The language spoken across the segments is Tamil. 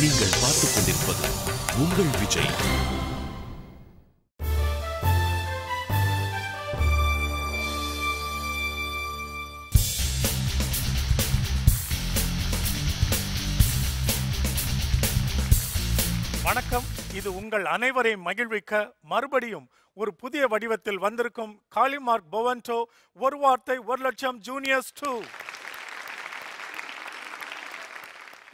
நீங்கள் பார்த்துக் கொண்டிருப்பது உங்கள் விஜய். வணக்கம். இது உங்கள் அனைவரையும் மகிழ்விக்க மறுபடியும் ஒரு புதிய வடிவத்தில் வந்திருக்கும் காளிமார்க் பொவன்டோ ஒரு வார்த்தை 1,00,000 ஜூனியர்ஸ் 2.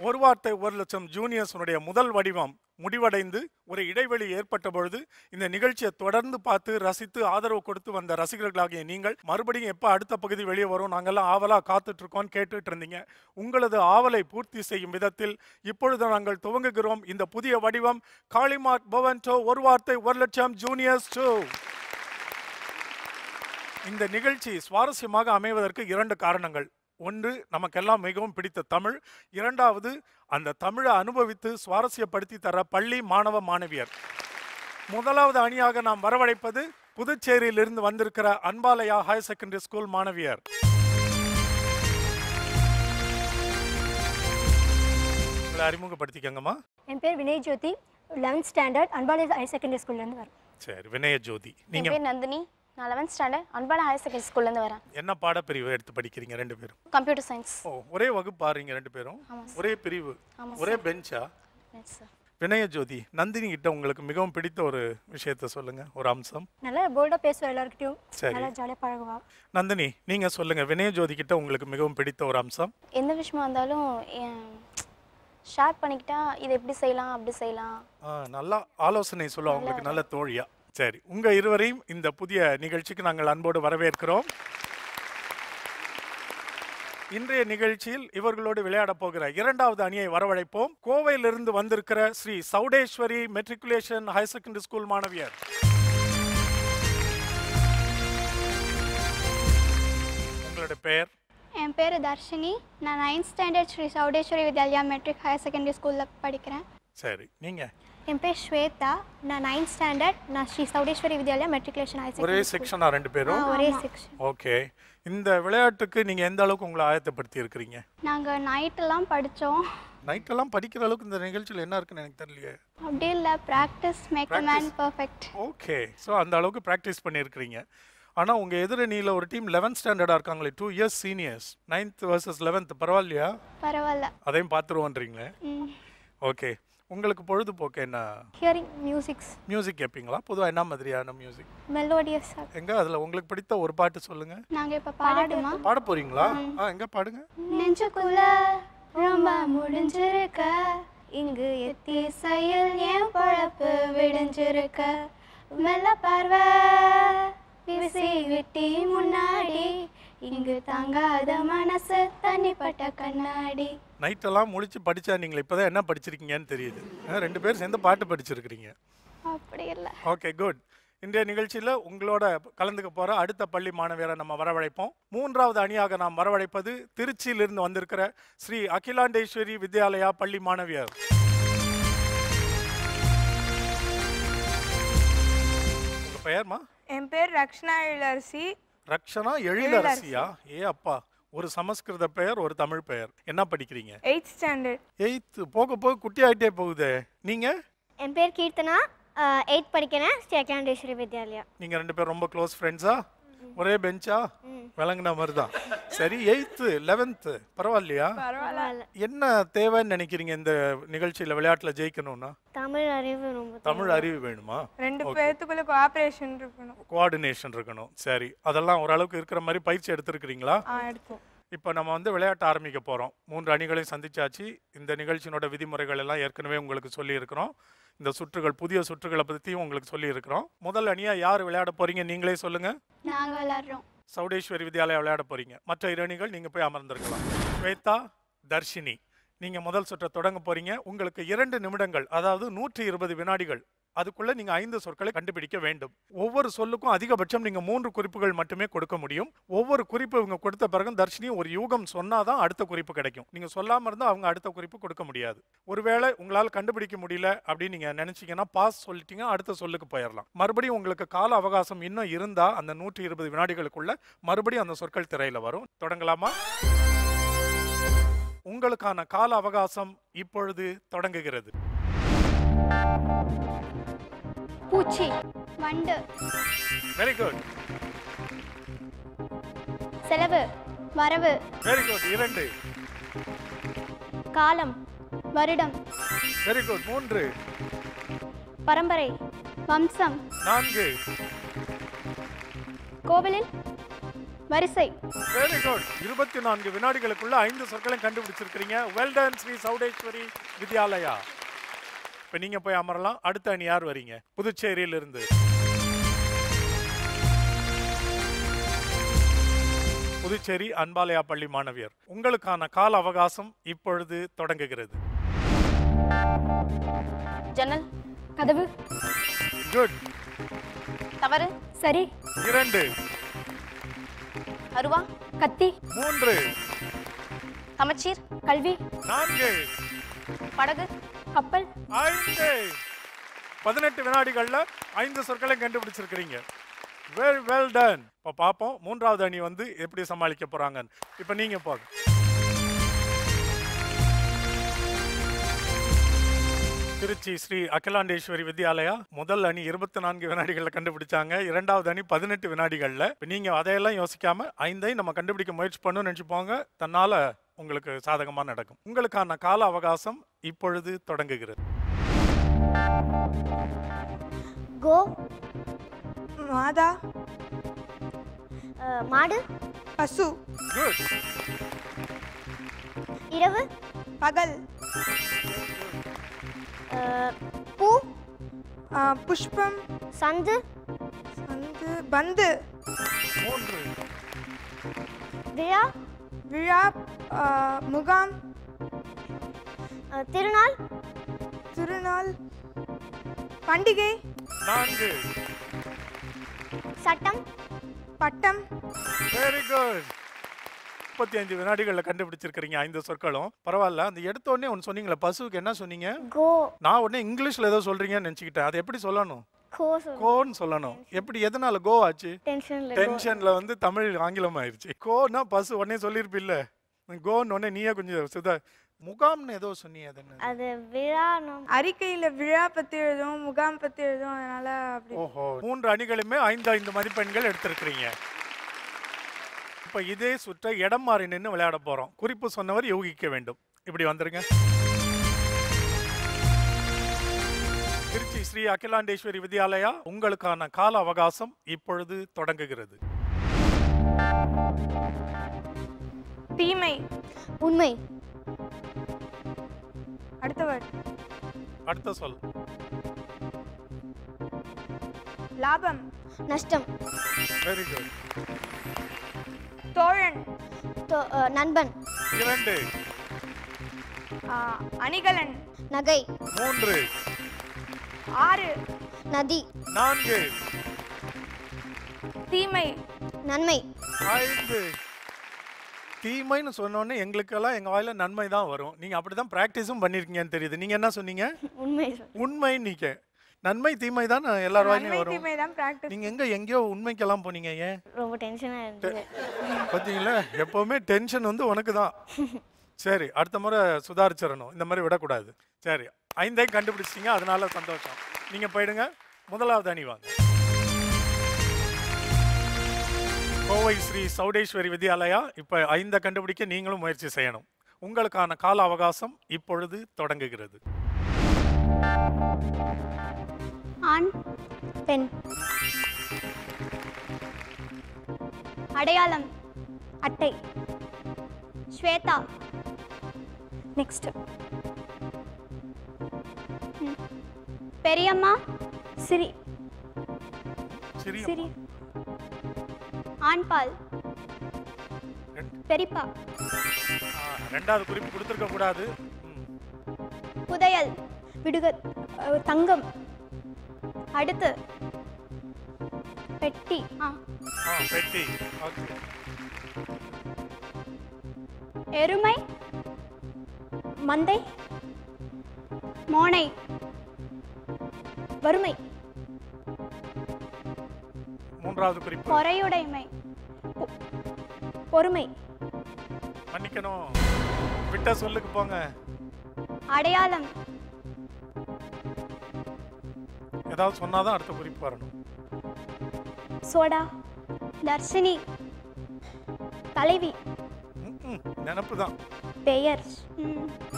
ஒரு வார்த்தை 1,00,000 ஜூனியர்ஸுடைய முதல் வடிவம் முடிவடைந்து ஒரு இடைவெளி ஏற்பட்ட பொழுது இந்த நிகழ்ச்சியை தொடர்ந்து பார்த்து ரசித்து ஆதரவு கொடுத்து வந்த ரசிகர்களாகிய நீங்கள் மறுபடியும் எப்போ அடுத்த பகுதி வெளியே வரும் நாங்கள்லாம் ஆவலாக காத்துட்டு இருக்கோம் கேட்டுட்டு இருந்தீங்க. உங்களது ஆவலை பூர்த்தி செய்யும் விதத்தில் இப்பொழுது நாங்கள் துவங்குகிறோம் இந்த புதிய வடிவம் காளிமார்க் பொவன்டோ ஒரு வார்த்தை 1,00,000 ஜூனியர்ஸ் 2. இந்த நிகழ்ச்சி சுவாரஸ்யமாக அமைவதற்கு 2 காரணங்கள். ஒன்று, நமக்கெல்லாம் மிகவும் பிடித்த தமிழ். இரண்டாவது, அந்த தமிழை அனுபவித்து சுவாரஸ்யப்படுத்தி தர பள்ளி மாணவ மாணவியர். முதலாவது அணியாக நாம் வரவழைப்பது புதுச்சேரியிலிருந்து வந்திருக்கிற அன்பாலயா ஹையர் செகண்டரி ஸ்கூல் மாணவியர். உங்களை அறிமுகப்படுத்திக்கங்கம்மா. என் பேர் வினய் ஜோதி, 11th standard Anbalaya higher secondary ஸ்கூல்லேருந்து வரேன். சரி, வினய ஜோதி. என் பேர் நந்தினி, நான் 11th standard Anbalaya higher secondary ஸ்கூல்லேருந்து வரேன். என்ன பாடப்பிரிவு எடுத்து படிக்கிறீங்க ரெண்டு பேரும்? Computer science. ஓ, ஒரே வகுப்பு பாருங்க ரெண்டு பேரும்? ஒரே பிரிவு, ஒரே பெஞ்சா? வினய ஜோதி, நந்தினி கிட்ட உங்களுக்கு மிகவும் பிடித்த ஒரு விஷயத்த சொல்லுங்க, ஒரு அம்சம். நல்லா போல்டாக பேசுவேன், எல்லாருக்கிட்டையும் சரி, நல்லா ஜாலியாக பழகுவா. நந்தினி நீங்க சொல்லுங்க, வினய ஜோதி கிட்ட உங்களுக்கு மிகவும் பிடித்த ஒரு அம்சம். எந்த விஷயமா இருந்தாலும் ஷேர் பண்ணிக்கிட்டா இதை எப்படி செய்யலாம் அப்படி செய்யலாம், நல்லா ஆலோசனை சொல்லுவோம் உங்களுக்கு, நல்ல தோழியா. சரி, உங்க இருவரையும் இந்த புதிய நிகழ்ச்சிக்கு நாங்கள் அன்போடு வரவேற்கிறோம். இன்றைய நிகழ்ச்சியில் இவர்களோடு விளையாட போகிற இரண்டாவது அணியை வரவழைப்போம். கோவையிலிருந்து வந்திருக்கிற Sri Chowdeswari matriculation higher secondary school மாணவியர். உங்களோட பெயர்? என் பேர் தர்ஷினி, நான் 9th standard Sri Chowdeswari Vidyalaya matric higher secondary ஸ்கூலில் படிக்கிறேன். சரி, நீங்க? என் பேர் ஸ்வேதா, நான் 9th ஸ்டாண்டர்ட், நான் Sri Chowdeswari Vidyalaya matriculation higher secondary. ஒரே செக்ஷனா ரெண்டு பேரும்? ஒரே செக்ஷன். ஓகே. இந்த விளையாட்டுக்கு நீங்க எந்த அளவுக்கு உங்களை ஆயத்தப்படுத்தி இருக்கிறீங்க? நாங்கள் நைட்டெல்லாம் படித்தோம். நைட்டெல்லாம் படிக்கிற அளவுக்கு இந்த நிகழ்ச்சியில் என்ன இருக்குன்னு எனக்கு தெரியலையே. அப்படி இல்லை, practice make a man perfect. Okay, so அந்த அளவுக்கு ப்ராக்டிஸ் பண்ணியிருக்கிறீங்க. ஆனால் உங்கள் எதிரணியில் ஒரு டீம் 11th ஸ்டாண்டர்டாக இருக்காங்களே, 2 years seniors, 9th versus 11th, பரவாயில்லையா? பரவாயில்ல. அதையும் பார்த்துருவோன்றீங்களே. ஓகே, உங்களுக்கு பொழுதுபோக்கு என்ன? Hearing musics. மியூசிக் கேட்பீங்களா? பொதுவாக என்ன மாதிரியான மியூசிக்? மெலோடியஸாக. எங்க அதில் உங்களுக்கு பிடித்த ஒரு பாட்டு சொல்லுங்க. நாங்கள் இப்போ பாடுமா? பாட போறீங்களா? எங்க பாடுங்க. நெஞ்சுக்குள்ள ரொம்ப முடிஞ்சிருக்க, இங்கு எத்தி செயல் என் பழப்பு விடிஞ்சிருக்க, மெல்ல பார்வை விசி விட்டி முன்னாடி, இங்கு தாங்காத மனசு தனிப்பட்ட கண்ணாடி. நைட்டெல்லாம் முழிச்சு படிச்சா நீங்கள் இப்போதான் என்ன படிச்சிருக்கீங்கன்னு தெரியுது. ரெண்டு பேரும் சேர்ந்து பாட்டு படிச்சிருக்கிறீங்க. அப்படி இல்லை. Okay, good. இன்றைய நிகழ்ச்சியில் உங்களோட கலந்துக்க போகிற அடுத்த பள்ளி மாணவியரை நம்ம வரவழைப்போம். மூன்றாவது அணியாக நாம் வரவழைப்பது திருச்சியிலிருந்து வந்திருக்கிற ஸ்ரீ அகிலாண்டேஸ்வரி வித்யாலயா பள்ளி மாணவியர். உங்கள் பெயர்மா? என் பேர் ரக்ஷனா எழிலரசி. ரக்ஷனா எழிலரசியா? ஏ அப்பா, ஒரு சமஸ்கிருத பெயர், ஒரு தமிழ் பெயர். என்ன படிக்கிறீங்க? 8th standard. 8th. போக போக குட்டி ஆகிட்டே போகுது. நீங்கள்? என் பேர் கீர்த்தனா, 8th படிக்கிறேன், ஸ்ரீ அகிலாண்டேஸ்வரி வித்யாலயா. நீங்கள் ரெண்டு பேரும் ரொம்ப க்ளோஸ் ஃப்ரெண்ட்ஸா? ஒரே பெஞ்சா? விளங்குன மாதிரி தான். சரி, 8th 11th பரவாயில்லையா? பரவாயில்ல. என்ன தேவைன்னு நினைக்கிறீங்க இந்த நிகழ்ச்சியில் விளையாட்டில் ஜெயிக்கணும்னா? தமிழ் அறிவு ரொம்ப. தமிழ் அறிவு வேணுமா? ரெண்டு பேர்த்துக்குள்ள கோஆபரேஷன் இருக்கணும், கோஆர்டினேஷன் இருக்கணும். சரி, அதெல்லாம் ஓரளவுக்கு இருக்கிற மாதிரி பயிற்சி எடுத்துருக்கிறீங்களா? எடுப்போம். இப்போ நம்ம விளையாட்ட ஆரம்பிக்க போகிறோம். 3 அணிகளையும் சந்திச்சாச்சு. இந்த நிகழ்ச்சியினோட விதிமுறைகள் எல்லாம் ஏற்கனவே உங்களுக்கு சொல்லியிருக்கிறோம். இந்த சுற்றுகள், புதிய சுற்றுகளை பற்றியும் உங்களுக்கு சொல்லியிருக்கிறோம். முதல் அணியாக யார் விளையாட போகிறீங்க நீங்களே சொல்லுங்கள். நாங்கள் விளையாடுறோம். சௌடேஸ்வரி வித்யாலயா விளையாட போகிறீங்க. மற்ற 2 அணிகள் நீங்கள் போய் அமர்ந்திருக்கலாம். ஸ்வேதா, தர்ஷினி, நீங்கள் முதல் சுற்றை தொடங்க போகிறீங்க. உங்களுக்கு 2 நிமிடங்கள், அதாவது 120 வினாடிகள். அதுக்குள்ளே நீங்கள் 5 சொற்களை கண்டுபிடிக்க வேண்டும். ஒவ்வொரு சொல்லுக்கும் அதிகபட்சம் நீங்கள் 3 குறிப்புகள் மட்டுமே கொடுக்க முடியும். ஒவ்வொரு குறிப்பு இவங்க கொடுத்த பிறகு தர்ஷினி ஒரு யூகம் சொன்னாதான் அடுத்த குறிப்பு கிடைக்கும். நீங்கள் சொல்லாமல் இருந்தால் அவங்க அடுத்த குறிப்பு கொடுக்க முடியாது. ஒருவேளை உங்களால் கண்டுபிடிக்க முடியல அப்படின்னு நீங்கள் நினச்சிங்கன்னா பாஸ் சொல்லிட்டீங்க, அடுத்த சொல்லுக்கு போயிடலாம். மறுபடியும் உங்களுக்கு கால அவகாசம் இன்னும் இருந்தால் அந்த 120 வினாடிகளுக்குள்ள மறுபடியும் அந்த சொற்கள் திரையில் வரும். தொடங்கலாமா? உங்களுக்கான கால அவகாசம் இப்பொழுது தொடங்குகிறது. பூச்சி, வண்டு, வெரி குட், செலவு, வரவு, வெரி குட். 2, காலம், வருடம், வெரி குட். 3, பரம்பரை, வம்சம், 4, கோவிலில், வரிசை. Very good. 24 வினாடிகளுக்குள்ள 5 சொற்களை கண்டுபிடிச்சிருக்கீங்க. Well done Sri Chowdeswari Vidyalaya. இப்ப நீங்க போய் அமரலாம். அடுத்த அணி யார் வரீங்க? புதுச்சேரியில இருந்து புதுச்சேரி அன்பாலயா பள்ளி மாணவியர். உங்களுக்கான கால அவகாசம் இப்பொழுது தொடங்குகிறது. ஜன்னல், கதவு, குட். தவறு, சரி, 2, அருவா, கத்தி, 3, சமச்சீர், கல்வி, 4, படகு, கப்பல், 5. 18 வினாடிகள்ல 5 சொற்களை கண்டுபிடிச்சிருக்கிறீங்க. Very well done. இப்போ பார்ப்போம் மூன்றாவது அணி வந்து எப்படி சமாளிக்க போறாங்கன்னு. இப்போ நீங்க போங்க. திருச்சி ஸ்ரீ அகிலாண்டேஸ்வரி வித்யாலயா முதல் அணி 24 வினாடிகள்ல கண்டுபிடிச்சாங்க. இரண்டாவது அணி 18 வினாடிகள்ல. நீங்க அதையெல்லாம் யோசிக்காம 5ஐ நம்ம கண்டுபிடிக்க முயற்சி பண்ணணும்னு நினைச்சுப்போங்க. தன்னால உங்களுக்கு சாதகமா நடக்கும். உங்களுக்கான கால அவகாசம் இப்பொழுது தொடங்குகிறது. கோ, மாதா, மாடு, பசு, குட். இரவு, பகல், பூ, புஷ்பம், சந்து, சந்து, பந்து, 3, விழா, விழா, முகாம், திருநாள், திருநாள், பண்டிகை, 4, சட்டம், பட்டம். Very good. 35 வினாடிகள்ல கண்டுபிடிச்சிருக்கீங்க 5 சொற்களும். பரவாயில்ல. அந்த எடுத்த உடனே ஒன்னு சொன்னீங்களே, பசுவுக்கு என்ன சொன்னீங்க? கோ, நான் உடனே இங்கிலீஷ்ல ஏதோ சொல்றீங்கன்னு நினைச்சுக்கிட்டேன். அது எப்படி சொல்லணும்? கோ, கோன்னு சொல்லணும். எப்படி எதனால கோ ஆச்சு? டென்ஷன்ல, டென்ஷன்ல வந்து தமிழ் ஆங்கிலம் ஆயிருச்சு. கோன்னா பசு உடனே சொல்லிருப்பில்ல. கோன்னு உடனே நீயே கொஞ்சம் முகாம்னு ஏதோ சொன்னீங்க. அது என்ன? அது விழா, அறிக்கையில விழா பத்தி எழுதும், முகாம் பத்தி எழுதும், அதனால அப்படி. ஓஹோ. 3 அணிகளுமே 5 மதிப்பெண்கள் எடுத்திருக்கிறீங்க. இப்ப இதே சுற்ற இடம் மாறி நின்று விளையாட போறோம். குறிப்பு சொன்னவர் யூகிக்க வேண்டும். இப்படி வந்துருங்க. திருச்சி ஸ்ரீ அகிலாண்டேஸ்வரி வித்யாலயா உங்களுக்கான கால அவகாசம் இப்பொழுது தொடங்குகிறது. தீமை, உண்மை, அடுத்தவர், அடுத்த சொல். லாபம், நஷ்டம், வெரி குட். தோழன், நண்பன், 2, அணிகலன், நகை, 3, 6, நதி, 4, தீமை, நன்மை, 5. தீமைன்னு சொன்னோன்னே எங்களுக்கெல்லாம் எங்க வாயில நன்மை தான் வரும். நீங்க அப்படிதான் பிராக்டிஸும் பண்ணிருக்கீங்கன்னு தெரியுது. நீங்க என்ன சொன்னீங்க? உண்மை, உண்மை. நீங்க நன்மை தீமை தான் எல்லார் வாயிலையும் நன்மை வரும். தீமை தான் பிராக்டிஸ். நீங்க எங்கேயோ உண்மைக்கெல்லாம் போனீங்க. ஏன்? ரொம்ப டென்ஷனா இருந்தது. பார்த்தீங்களா, எப்பவுமே டென்ஷன் வந்து உனக்கு தான். சரி, அடுத்த முறை சுதாரிச்சிடணும். இந்த மாதிரி விடக்கூடாது. சரி, 5ஐயும் கண்டுபிடிச்சிட்டீங்க, அதனால சந்தோஷம். நீங்க போயிடுங்க. முதலாவது அணி வாங்க. கோவை ஸ்ரீ சௌடேஸ்வரி வித்யாலயா இப்ப 5 கண்டுபிடிக்க நீங்களும் முயற்சி செய்யணும். உங்களுக்கான கால அவகாசம் இப்பொழுது தொடங்குகிறது. ஆண், பெண், அடையாளம், அட்டை, ஸ்வேதா, நெக்ஸ்ட், பெரியம்மா, சிரி, சரி, சிரி, ஆண்பால், பெரியப்பா, ரெண்டாவது குறிப்பு கொடுத்துருக்க கூடாது. புதையல், விடுக, தங்கம், அடுத்து, பெட்டி, பெட்டி. ஓகே. எருமை, மந்தை, மோனை, வறுமை, மூன்றாவது குறிப்பு. பொறையுடைமை, பொறுமை, மன்னிக்கணும். விட்ட சொல்லுக்கு போங்க. அடையாளம். ஏதாவது சொன்னாதான் அடுத்த குறிப்பு வரணும். சோடா. தர்ஷினி. தலைவி. நினப்பு தான். பெயர்.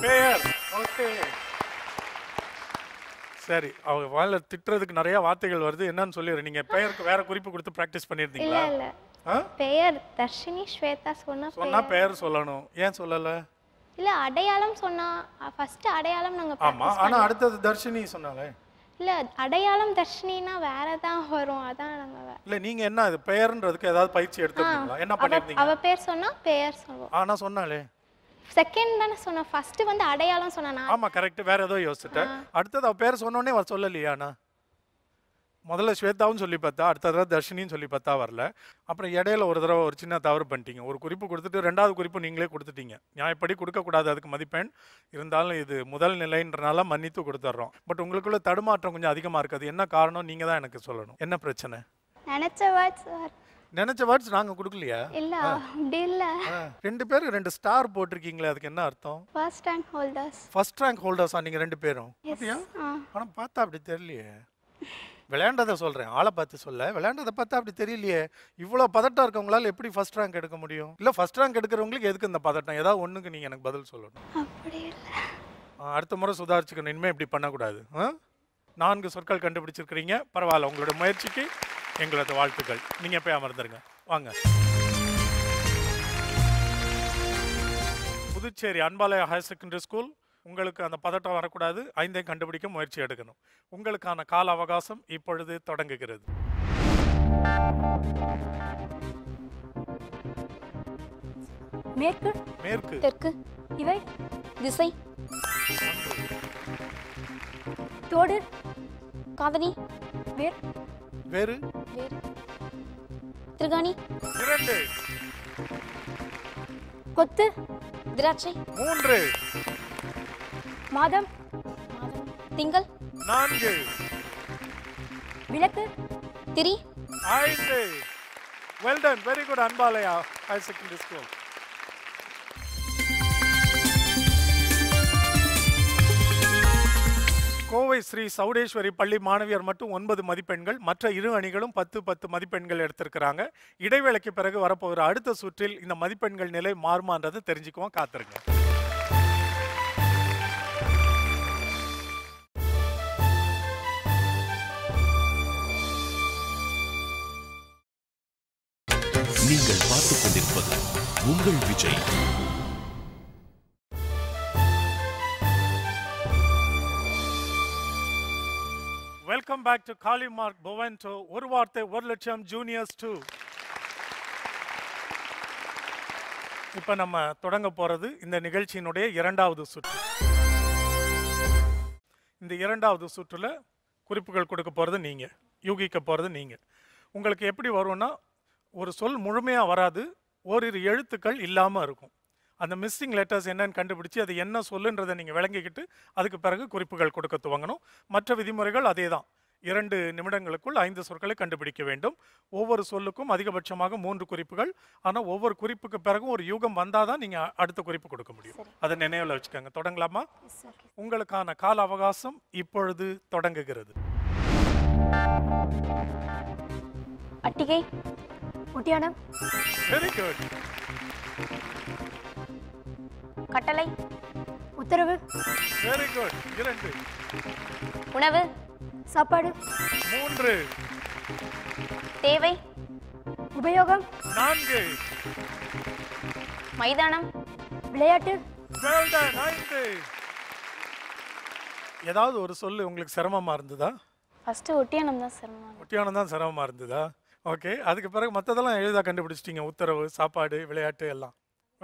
பெயர். ஓகே. சரி, அவங்க வாயில திட்டுறதுக்கு நிறைய வார்த்தைகள் வருது. என்னன்னு சொல்லிடுறேன். நீங்க பெயருக்கு வேற குறிப்பு கொடுத்து பிராக்டிஸ் இல்ல பண்ணியிருந்தீங்களா? இல்ல பெயர் தர்ஷினி ஸ்வேதா சொன்னா பெயர் சொல்லணும். ஏன் சொல்லல? இல்ல அடையாளம் சொன்னா ஃபர்ஸ்ட் அடையாளம் நாங்க ஆமா, ஆனா அடுத்தது தர்ஷினி சொன்னாலே. இல்ல அடையாளம் தர்ஷினினா வேற தான் வரும். அதான் நாங்க இல்ல நீங்க என்ன இது பெயர்ன்றதுக்கு ஏதாவது பயிற்சி எடுத்துட்டீங்களா? என்ன பண்ணிருந்தீங்க? அவ பேர் சொன்னா பெயர் சொல்லுவோம். ஆனா சொன்னாலே. செகண்ட் தான சொன்னா, ஃபர்ஸ்ட் வந்து அடையாளம் சொன்னா. ஆமா கரெக்ட். வேற ஏதோ யோசிச்சிட்டேன். அடுத்தது அவ பேர் சொன்னோனே அவர் சொல்லலையா? நான் முதல்ல ஸ்வேதாவும் சொல்லி பார்த்தா, அடுத்த தடவை தர்ஷினின்னு சொல்லி பார்த்தா வரல. அப்புறம் இடையில ஒரு தடவை ஒரு சின்ன தவறு பண்ணிட்டீங்க. ஒரு குறிப்பு கொடுத்துட்டு ரெண்டாவது குறிப்பு நீங்களே கொடுத்துட்டீங்க. நியாயப்படி கொடுக்கக்கூடாது அதுக்கு மதிப்பெண். இருந்தாலும் இது முதல் நிலைன்றனால மன்னித்து கொடுத்துட்றோம். பட் உங்களுக்குள்ள தடுமாற்றம் கொஞ்சம் அதிகமாக இருக்குது. என்ன காரணம் நீங்கள் தான் எனக்கு சொல்லணும். என்ன பிரச்சனை? நினைச்ச வேர்ட்ஸ் நினைச்ச வேர்ட்ஸ் நாங்கள் கொடுக்கலையா? இல்ல அப்படி இல்ல. ரெண்டு பேரும் 2 ஸ்டார் போட்டிருக்கீங்களே, அதுக்கு என்ன அர்த்தம்? First rank holders. First rank ஹோல்டர்ஸா நீங்கள் 2 பேரும்? அப்படியா? ஆனால் பார்த்தா அப்படி தெரியலையே. விளையாண்டதை சொல்கிறேன், ஆளை பார்த்து சொல்ல. விளையாண்டதை பார்த்தா அப்படி தெரியலையே. இவ்வளோ பதட்டம் இருக்கவங்களால எப்படி ஃபர்ஸ்ட் ரேங்க் எடுக்க முடியும்? இல்லை ஃபர்ஸ்ட் ரேங்க் எடுக்கிறவங்களுக்கு எதுக்கு இந்த பதட்டம்? ஏதாவது ஒன்றுக்கு நீங்கள் எனக்கு பதில் சொல்லணும். அப்படி இல்ல. அடுத்த முறை சுதாரிச்சுக்கணும். இனிமேல் இப்படி பண்ணக்கூடாது. 4 சொற்கள் கண்டுபிடிச்சிருக்கிறீங்க. பரவாயில்ல, உங்களோட முயற்சிக்கு எங்களோட வாழ்த்துக்கள். நீங்கள் போய் அமர்ந்துருங்க. வாங்க. Puducherry Anbalaya higher secondary school. உங்களுக்கு அந்த பதட்டம் வரக்கூடாது. 5ஐயும் கண்டுபிடிக்க முயற்சி எடுக்கணும். உங்களுக்கான கால அவகாசம் இப்பொழுது தொடங்குகிறது. மேற்கு. மேற்கு. தெற்கு. இவை. திசை. தோடு. காதணி. வேர். வேறு. வேறு. திருகாணி. 2. கொத்து. திராட்சை. 3. மாதம். மாதம். திங்கள். 4. விளக்கு. திரி. 5. Well done. Very good, Anbalaya higher secondary school. Kovai Sri Chowdeswari பள்ளி மாணவியர் மட்டும் 9 மதிப்பெண்கள். மற்ற 2 அணிகளும் 10 மதிப்பெண்கள் எடுத்திருக்கிறாங்க. இடைவேளைக்கு பிறகு வரப்போகிற அடுத்த சுற்றில் இந்த மதிப்பெண்கள் நிலை மாறுமான்றதை தெரிஞ்சுக்குவோம். காத்திருங்க. நீங்கள் பார்த்துக் கொண்டிருப்பது உங்கள் விஜய். வெல்கம் பேக் டு காலி மார்க் பொவென்டோ. ஒரு வார்த்தை 1 லட்சம் ஜூனியர்ஸ் 2. இப்போ நம்ம தொடங்க போகிறது இந்த நிகழ்ச்சியினுடைய 2வது சுற்று. இந்த 2வது சுற்றுல குறிப்புகள் கொடுக்க போகிறது நீங்கள், யூகிக்க போகிறது நீங்கள். உங்களுக்கு எப்படி வரும்னா, ஒரு சொல் முழுமையாக வராது, ஓரிரு எழுத்துக்கள் இல்லாமல் இருக்கும். அந்த மிஸ்ஸிங் லெட்டர்ஸ் என்னன்னு கண்டுபிடிச்சி அது என்ன சொல்லுன்றதை நீங்கள் விளங்கிக்கிட்டு அதுக்கு பிறகு குறிப்புகள் கொடுக்க துவங்கணும். மற்ற விதிமுறைகள் அதே தான். 2 நிமிடங்களுக்குள் 5 சொற்களை கண்டுபிடிக்க வேண்டும். ஒவ்வொரு சொல்லுக்கும் அதிகபட்சமாக 3 குறிப்புகள். ஆனால் ஒவ்வொரு குறிப்புக்கு பிறகும் ஒரு யூகம் வந்தால் தான் நீங்கள் அடுத்த குறிப்பு கொடுக்க முடியும். அதை நினைவில் வச்சுக்கோங்க. தொடங்கலாமா? உங்களுக்கான கால அவகாசம் இப்பொழுது தொடங்குகிறது. அட்டிகை. ஒட்டியானம். Very good. கட்டளை. உத்தரவு. Very good. 2. உணவு. சாப்பாடு. 3. தேவை. உபயோகம். 4. மைதானம். விளையாட்டு. Well done. 5. ஏதாவது ஒரு சொல்லு உங்களுக்கு சிரமமாக இருந்ததா? ஃபர்ஸ்ட் ஒட்டியானம் தான் சிரமமா. ஒட்டியானம் தான் சிரமமாக இருந்ததா? ஓகே. அதுக்கு பிறகு மற்றதெல்லாம் எளிதாக கண்டுபிடிச்சிட்டிங்க. உத்தரவு, சாப்பாடு, விளையாட்டு எல்லாம்.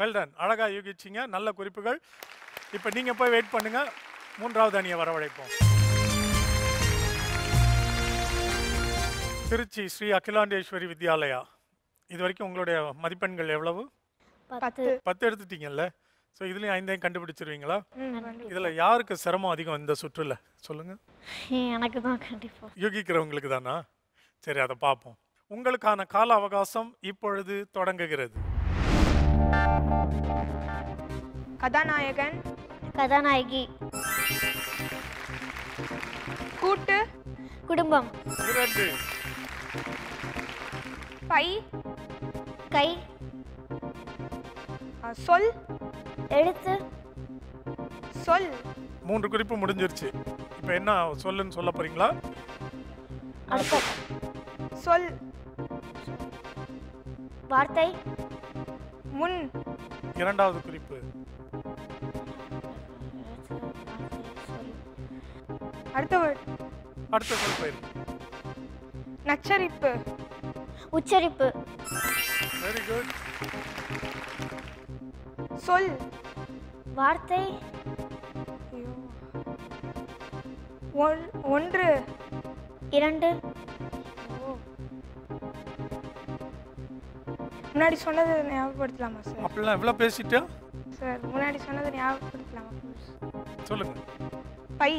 Well done. அழகாக யூகிச்சிங்க. நல்ல குறிப்புகள். இப்போ நீங்கள் போய் வெயிட் பண்ணுங்கள். 3வது அணியை வரவழைப்போம். திருச்சி ஸ்ரீ அகிலாண்டேஸ்வரி வித்யாலயா. இது வரைக்கும் உங்களுடைய மதிப்பெண்கள் எவ்வளவு? 10 எடுத்துட்டீங்கல்ல. ஸோ இதுலேயும் 5ஐயும் கண்டுபிடிச்சிருவீங்களா? இதில் யாருக்கு சிரமம் அதிகம் இந்த சுற்றுல சொல்லுங்கள். எனக்கு தான் கண்டிப்பாக. யூகிக்கிறவங்களுக்கு தானா? சரி, அதை பார்ப்போம். உங்களுக்கான கால அவகாசம் இப்பொழுது தொடங்குகிறது. கதாநாயகன், கதாநாயகி, கூட்டு, குடும்பம், 2 பை, கை, சொல், எழுத்து, சொல், 3 குறிப்பு முடிஞ்சிருச்சு. இப்போ என்ன சொல்லுன்னு சொல்ல போறீங்களா? அர்த்தம், சொல், வார்த்தை, முன், 2வது குறிப்பு. அடுத்த word, அடுத்த சொல் போயிரு. நச்சரிப்பு, உச்சரிப்பு, வெரி குட். சொல், வார்த்தை, ஐயோ. ஒன்று, 2, முன்னாடி சொன்னது ஞாபகப்படுத்தலாமா சார்? அப்படிலாம் எவ்வளோ பேசிட்டா? சார் முன்னாடி சொன்னது ஞாபகப்படுத்தலாமா? சொல்லுங்க. பை,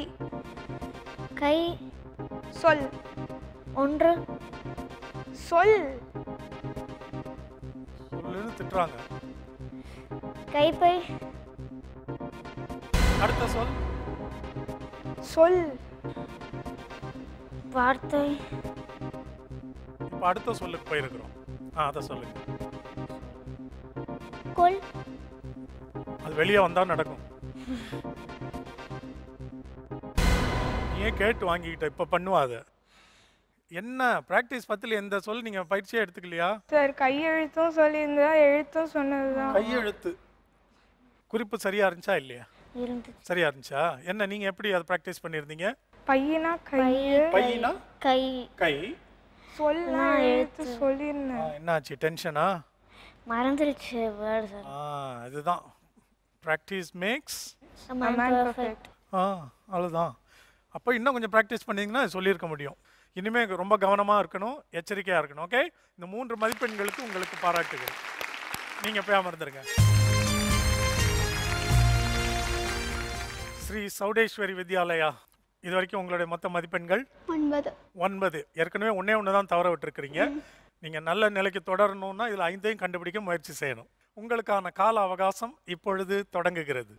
கை, சொல், 1, சொல், சொல்லுன்னு திட்டுறாங்க. கைப்பை, அடுத்த சொல். சொல், வார்த்தை, இப்போ அடுத்த சொல்லுக்கு போயிருக்கிறோம். அதை சொல்லுங்க. கொல், அது வெளியே வந்தா நடக்கும். ஏன் கேட்டு வாங்கிக்கிட்ட இப்போ பண்ணுவா அதை? என்ன பிராக்டிஸ் பத்தில் எந்த சொல் நீங்க பயிற்சியே எடுத்துக்கலையா? சார் கையெழுத்தும் சொல்லியிருந்தா எழுத்தும் சொன்னதுதான். கையெழுத்து குறிப்பு சரியா இருந்துச்சா இல்லையா? இருந்துச்சு. சரியா இருந்துச்சா? என்ன நீங்க எப்படி அதை பிராக்டிஸ் பண்ணியிருந்தீங்க? பையனா கை, பையனா கை, கை, சொல்லா எழுத்து சொல்லியிருந்தேன். என்னாச்சு? டென்ஷனா? மறந்துருச்சு வேர்டு சார். இதுதான் ப்ராக்டிஸ் மேக்ஸ் பர்ஃபெக்ட். அவ்வளோதான். அப்போ இன்னும் கொஞ்சம் ப்ராக்டிஸ் பண்ணிங்கன்னா சொல்லியிருக்க முடியும். இனிமேல் ரொம்ப கவனமாக இருக்கணும், எச்சரிக்கையாக இருக்கணும். ஓகே, இந்த 3 மதிப்பெண்களுக்கு உங்களுக்கு பாராட்டுகள். நீங்கள் போய் அமர்ந்துருங்க. ஸ்ரீ சௌடேஸ்வரி வித்யாலயா, இது வரைக்கும் உங்களுடைய மொத்த மதிப்பெண்கள் 9. 9. ஏற்கனவே ஒன்று தான் தவற விட்டுருக்கிறீங்க. நீங்கள் நல்ல நிலைக்கு தொடரணும்னா இதில் 5ஐயும் கண்டுபிடிக்க முயற்சி செய்யணும். உங்களுக்கான கால அவகாசம் இப்பொழுது தொடங்குகிறது.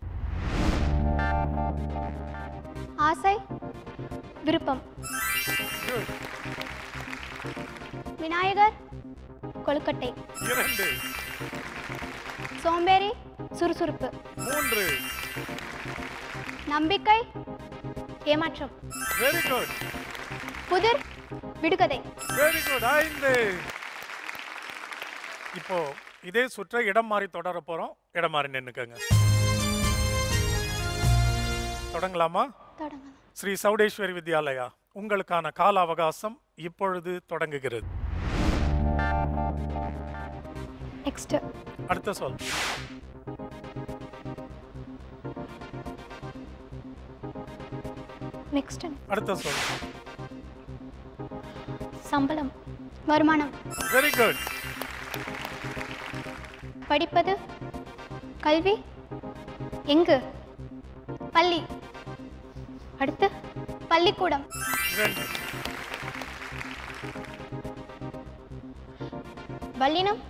ஆசை, விருப்பம். விநாயகர், கொழுக்கட்டை. 2, சோம்பேறி, சுறுசுறுப்பு. 3, நம்பிக்கை, ஏமாற்றம். வெரி குட், புதிர், விடுகதை. Very good. 5. இப்போ இதே சுற்றை இடம் மாறி தொடர போறோம். இடம் மாறி நின்னுக்கங்க. தொடங்கலாமா? தொடங்கலாம். ஸ்ரீ சௌடேஸ்வரி வித்யாலயா, உங்களுக்கான கால அவகாசம் இப்பொழுது தொடங்குகிறது. நெக்ஸ்ட். அடுத்த சொல். நெக்ஸ்ட். அடுத்த சொல். சம்பளம், வருமானம். Very good. படிப்பது, கல்வி. எங்கு? பள்ளி. அடுத்து பள்ளிக்கூடம். 2, வல்லினம்,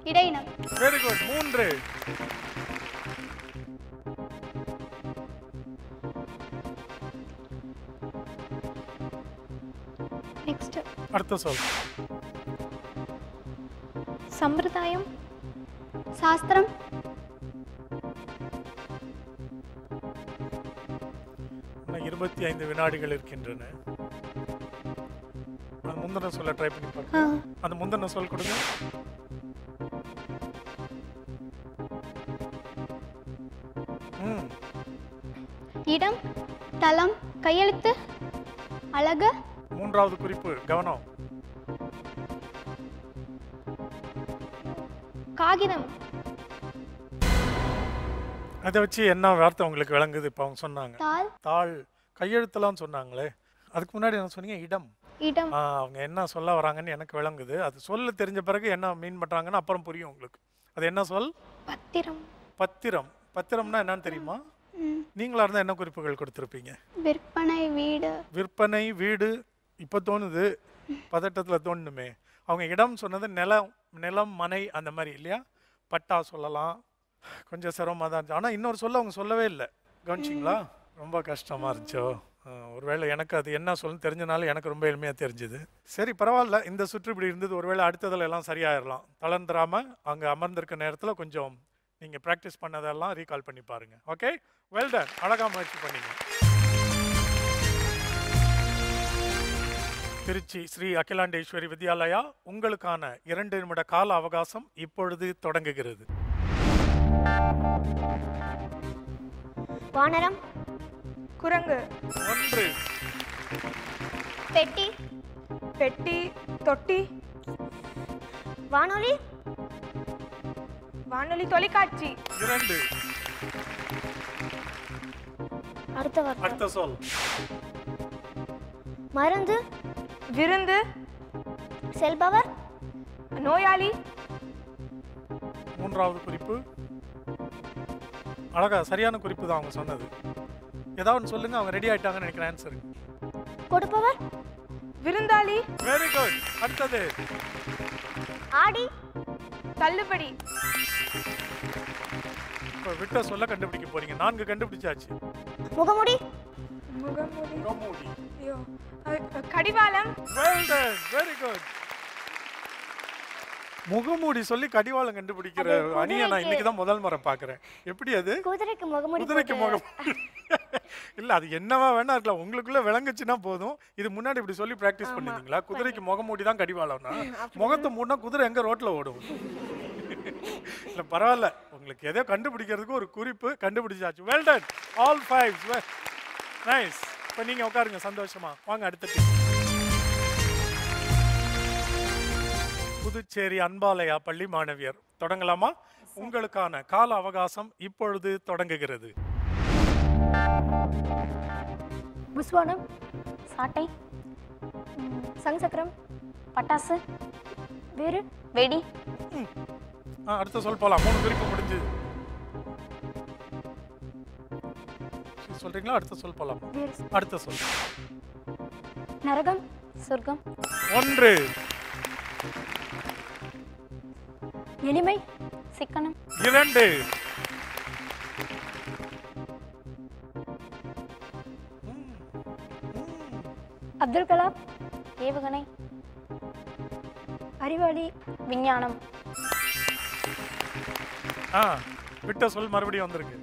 இடையினம். Very good. 3, நெக்ஸ்ட். அடுத்த சொல். சம்பிரதாயம், சாஸ்திரம். இன்னும் 25 வினாடிகள் இருக்கின்றன. அந்த முந்தின சொல்ல ட்ரை பண்ணி பாருங்க. அந்த முந்தின சொல் கொடுங்க. இடம், தலம், கையெழுத்து, அழகு. 3வது குறிப்பு, கவனம். காகிதம். அதை வச்சு என்ன வார்த்தை உங்களுக்கு விளங்குது? இப்போ அவங்க சொன்னாங்க தாள், தாள், கையெழுத்தெல்லாம் சொன்னாங்களே. அதுக்கு முன்னாடி என்ன சொன்னீங்க? இடம். இடம். அவங்க என்ன சொல்ல வராங்கன்னு எனக்கு விளங்குது. அது சொல்ல தெரிஞ்ச பிறகு என்ன மீன் பண்றாங்கன்னு அப்புறம் புரியும் உங்களுக்கு. அது என்ன சொல்? பத்திரம். பத்திரம். பத்திரம்னா என்னன்னு தெரியுமா? நீங்களா இருந்தா என்ன குறிப்புகள் கொடுத்துருப்பீங்க? விற்பனை, வீடு. விற்பனை, வீடு. இப்போ தோணுது, பதட்டத்தில் தோணுமே. அவங்க இடம் சொன்னது நிலம், நிலம், மனை அந்த மாதிரி இல்லையா? பட்டா சொல்லலாம், கொஞ்சம் சிரமமாக தான் இருந்துச்சு. ஆனால் இன்னொரு சொல்ல அவங்க சொல்லவே இல்லை, கவனிச்சிங்களா? ரொம்ப கஷ்டமாக இருந்துச்சோ? ஒருவேளை எனக்கு அது என்ன சொல்லணும்னு தெரிஞ்சனால எனக்கு ரொம்ப எளிமையாக தெரிஞ்சுது. சரி, பரவாயில்ல, இந்த சுற்று இப்படி இருந்தது. ஒருவேளை அடுத்ததில் எல்லாம் சரியாயிடலாம். தளர்ந்துராமல் அங்கே அமர்ந்திருக்க நேரத்தில் கொஞ்சம் நீங்கள் ப்ராக்டிஸ் பண்ணதெல்லாம் ரீகால் பண்ணி பாருங்கள். ஓகே, வெல் டன், அழகாக முயற்சி பண்ணீங்க. திருச்சி ஸ்ரீ அகிலாண்டேஸ்வரி வித்யாலயா, உங்களுக்கான 2 நிமிட கால அவகாசம் இப்பொழுது தொடங்குகிறது. வானரம், குரங்கு, 1, பெட்டி, பெட்டி, தொட்டி, வானொலி, வானொலி, தொலைக்காட்சி, 2, அடுத்த சொல். மருந்து, விருந்து, செல்பவர், நோயாளி, 3வது குறிப்பு. அழகா, சரியான குறிப்பு தான் அவங்க சொன்னது. ஏதாவது சொல்லுங்க, அவங்க ரெடி ஆயிட்டாங்கன்னு நினைக்கிறேன் ஆன்சர். கொடுப்பவர், விருந்தாளி, வெரி குட். அடுத்தது ஆடி, தள்ளுபடி, இப்போ விட்ட சொல்ல கண்டுபிடிக்க போறீங்க. 4 கண்டுபிடிச்சாச்சு. முகமுடி, முகமூடி, முகமூடி. ஐயோ, கடிவாளம், வெல் டன், வெரி குட். முகமூடி சொல்லி கடிவாளம் கண்டுபிடிக்கிற அது அணியை நான் குதிரைக்கு- இன்னைக்கு தான் முதல் முறை பார்க்குறேன். எப்படி அது? குதிரைக்கு முகமுடி, குதிரைக்கு முகம் இல்ல, அது என்னவா வேணா இருக்கலாம், உங்களுக்குள்ள விளங்குச்சுன்னா போதும். இது முன்னாடி இப்படி சொல்லி பிராக்டிஸ் பண்ணிருந்தீங்களா? குதிரைக்கு முகமூடி தான் கடிவாளம்னா முகத்தை மூடினா குதிரை எங்க ரோட்ல ஓடும்? இல்ல, பரவாயில்ல, உங்களுக்கு எதோ கண்டுபிடிக்கிறதுக்கு ஒரு குறிப்பு கண்டுபிடிச்சாச்சு. Well done, all 5. நைஸ். இப்போ நீங்க உட்காருங்க சந்தோஷமா. வாங்க அடுத்த டீம். புதுச்சேரி அன்பாலயா பள்ளி மாணவியர், தொடங்கலாமா? உங்களுக்கான கால அவகாசம் இப்பொழுது தொடங்குகிறது. புஸ்வானம், சாட்டை, சங்சக்கரம், பட்டாசு, வேறு, வெடி, அடுத்த சொல் போலாம். 3 குறிப்பு முடிஞ்சு. சொல்றீங்களா? அடுத்த சொல் போலாம். வேறு, அடுத்த சொல். நரகம், சொர்க்கம், 1, எளிமை, சிக்கனம், 2, அப்துல் கலாம், ஏவுகணை, அறிவாளி, விஞ்ஞானம், விட்ட சொல் மறுபடியும் வந்திருக்கு.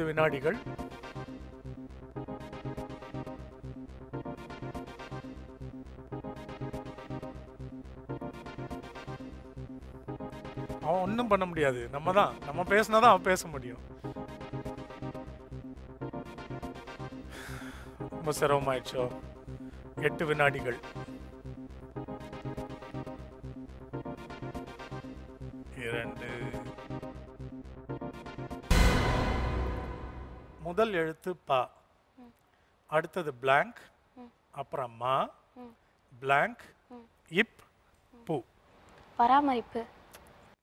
வினாடிகள். அவன் ஒன்றும் பண்ண முடியாது. நம்ம பேசினாதான் அவன் பேச முடியும். ரொம்ப சிரமமாயிடுச்சோ. 8 வினாடிகள். 2. முதல் எழுத்து ப, அடுத்தது blank, அப்புறம் மா, blank, இப், பூ. பராமரிப்பு.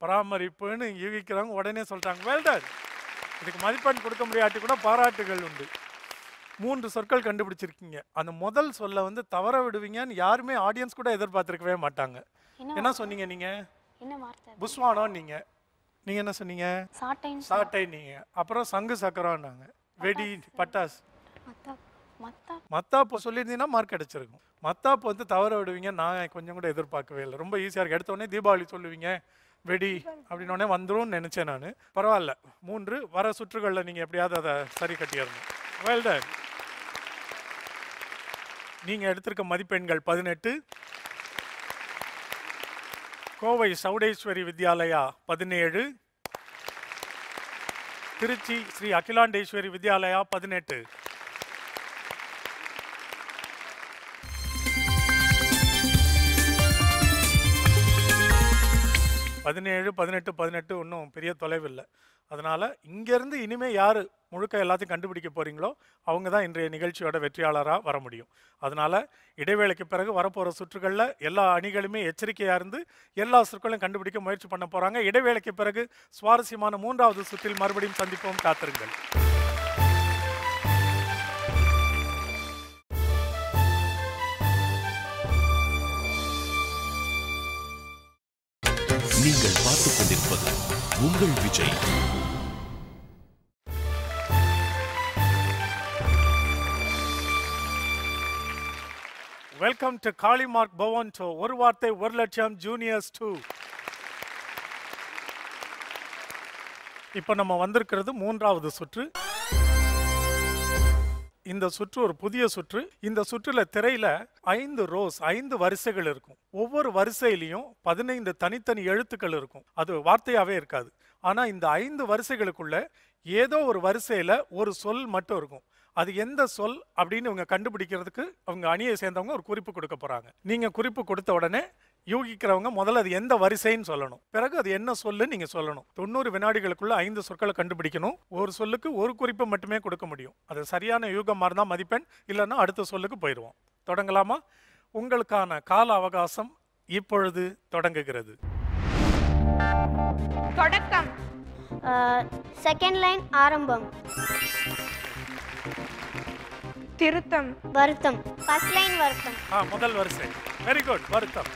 பராமரிப்புன்னு யூகிக்கிறாங்க, உடனே சொல்லிட்டாங்க. Well done. இதுக்கு மதிப்பெண் கொடுக்க முடியாட்டி கூட பாராட்டுகள் உண்டு. 3 சொற்கள் கண்டுபிடிச்சிருக்கீங்க. அந்த முதல் சொல்ல வந்து தவற விடுவீங்கன்னு யாருமே ஆடியன்ஸ் கூட எதிர்பார்த்திருக்கவே மாட்டாங்க. என்ன சொன்னீங்க நீங்க? என்ன வார்த்தை? புஸ்வானம். நீங்க என்ன சொன்னீங்க? சாட்டை. நீங்க அப்புறம் சங்கு சக்கரம்னாங்க. வெடி, பட்டாசு. மத்தாப்பு சொல்லியிருந்தீங்கன்னா மார்க் கிடைச்சிருக்கும். மத்தாப்பு வந்து தவற விடுவீங்க நான் கொஞ்சம் கூட எதிர்பார்க்கவே இல்லை. ரொம்ப ஈஸியாக இருக்கு. எடுத்த உடனே தீபாவளி சொல்லுவீங்க, வெடி அப்படின்னோடனே வந்துடும் நினைச்சேன் நான். பரவாயில்ல, 3 வர சுற்றுகளில் நீங்கள் எப்படியாவது அதை சரி கட்டிடணும். Well done. நீங்கள் எடுத்திருக்க மதிப்பெண்கள் 18, கோவை சௌடேஸ்வரி வித்யாலயா 17, திருச்சி ஸ்ரீ அகிலாண்டேஸ்வரி வித்யாலயா 18. பதினேழு 18 18 ஒன்றும் பெரிய தொலைவில்லை. அதனால் இங்கேருந்து இனிமேல் யார் முழுக்க எல்லாத்தையும் கண்டுபிடிக்க போகிறீங்களோ அவங்க தான் இன்றைய நிகழ்ச்சியோட வெற்றியாளராக வர முடியும். அதனால் இடைவேளைக்கு பிறகு வரப்போகிற சுற்றுகளில் எல்லா அணிகளுமே எச்சரிக்கையாக இருந்து எல்லா சொற்களையும் கண்டுபிடிக்க முயற்சி பண்ண போகிறாங்க. இடைவேளைக்கு பிறகு சுவாரஸ்யமான 3வது சுற்றில் மறுபடியும் சந்திப்போம். காத்திருங்கள். நீங்கள் பார்த்துக் கொண்டிருப்பது உங்கள் விஜய். வெல்கம் டு காளிமார்க் பவன் டு ஒரு வார்த்தை 1 லட்சம் ஜூனியர்ஸ் 2. இப்போ நம்ம வந்திருக்கிறது 3வது சுற்று. இந்த சுற்று ஒரு புதிய சுற்று. இந்த சுற்றுல திரையில 5 ரோஸ் 5 வரிசைகள் இருக்கும். ஒவ்வொரு வரிசையிலையும் 15 தனித்தனி எழுத்துக்கள் இருக்கும். அது வார்த்தையாவே இருக்காது. ஆனா இந்த 5 வரிசைகளுக்குள்ள ஏதோ ஒரு வரிசையில ஒரு சொல் மட்டும் இருக்கும். அது எந்த சொல் அப்படின்னு இவங்க கண்டுபிடிக்கிறதுக்கு அவங்க அணியை சேர்ந்தவங்க ஒரு குறிப்பு கொடுக்க போறாங்க. நீங்க குறிப்பு கொடுத்த உடனே யூகிக்கிறவங்க முதல்ல அது எந்த வரிசைன்னு சொல்லணும். பிறகு அது என்ன சொல்லு நீங்க சொல்லணும். 90 வினாடிகளுக்குள்ள 5 சொற்களை கண்டுபிடிக்கணும். ஒரு சொல்லுக்கு ஒரு குறிப்பு மட்டுமே கொடுக்க முடியும். அது சரியான யூகமா இருந்தா மதிப்பெண், இல்லைன்னா அடுத்த சொல்லுக்கு போயிடுவோம். தொடங்கலாமா? உங்களுக்கான கால அவகாசம் இப்பொழுது தொடங்குகிறது. தொடக்கம். செகண்ட் லைன் ஆரம்பம். திருத்தம். வருத்தம். ஃபர்ஸ்ட் லைன் வருத்தம். முதல் வரிசை. Very good. வருத்தம்.